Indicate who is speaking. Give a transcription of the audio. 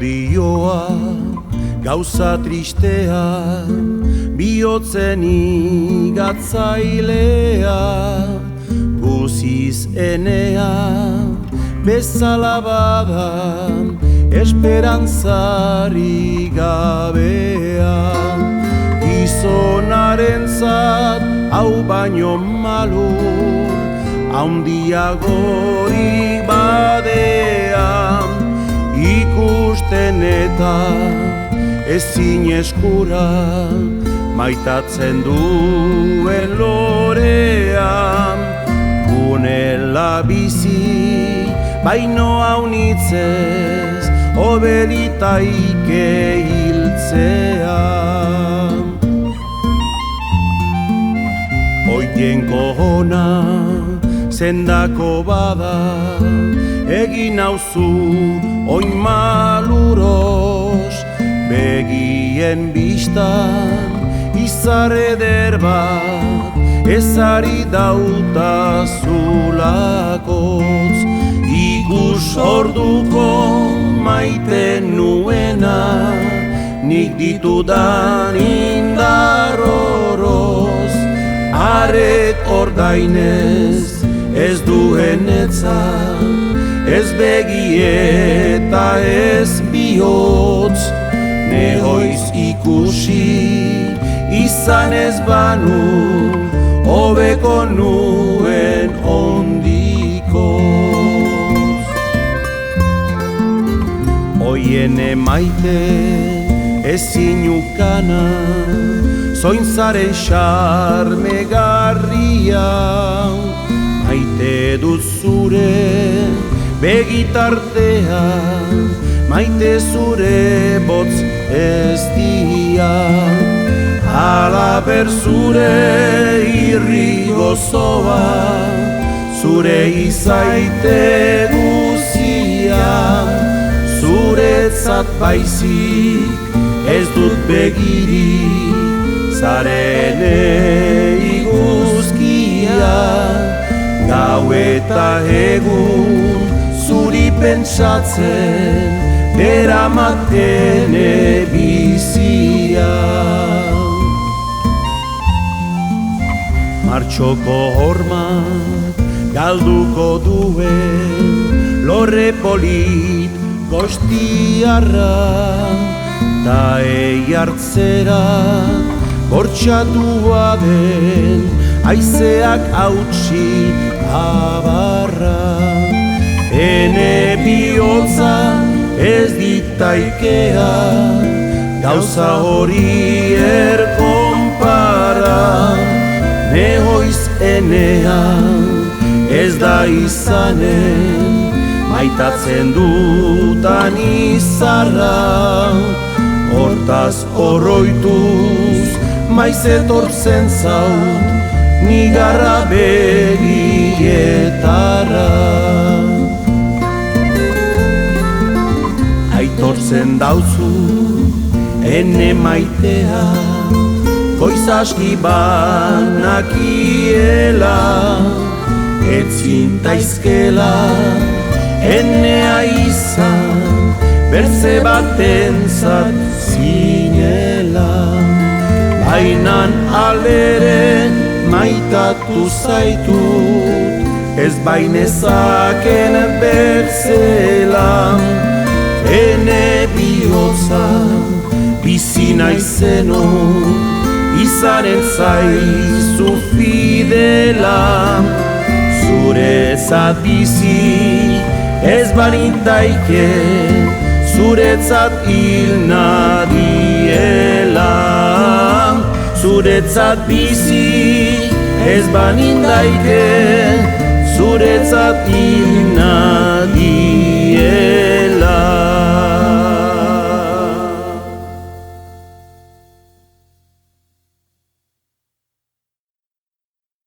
Speaker 1: Zaurioa, gauza tristea, bihotzen igatzailea, guziz enea, bezala bada, esperantzari gabea. Gizonarentzat hau baino malur, haundiagorik badea, ikusten eta ezin eskura, maitatzen duen lorea. Gunela bizi, baino haunitzez, obelitaike hiltzea. Oien kohona, zendako bada, egin nauzu oin maluros, begien bistan izar eder bat, ezari dautazulakotz. Ikus orduko maite nuena, nik ditudan indar oroz, arek ordainez ez duenetzat, ez begi eta ez bihotz. Nehoiz ikusi izan ez banu, hobeko nuen ondikoz. Oien emaite ezin ukana, zointzaren xarmegarria, maite dut zure begitartea, maite zure botz ez dia. Halaber zure irri gozoa, zure izaite guzia, zuretzat baizik ez dut begirik, zarene iguzkia. Gau eta egun zuri pentsatzen, eramaten bizia. Martxoko horma galduko duen, lorre polit gostiarra, ta hartzera bortxatua den, haizeak hautsi abarra. Ene bihotza ez ditaikea, gauza hori erkonpara. Nehoiz enea ez da izanen, maitatzen dutan izarra. Hortaz oroituz, maiz etortzen zaut, nigarra begietara. Aitortzen dauzu, ene maitea, goiz aski banakiela, etzin taizkela, enea izan, bertze batentzat zinela. Bainan aleren maitatu zaitut, ez bainezaken bertzela. Ene bihotza bizi naizeno, izanen zaizu fidela. Zuretzat bizi ez banintaike, zuretzat hil nadiela. Zuretzat bizi ez banintaike, zuretzat hil nadiela.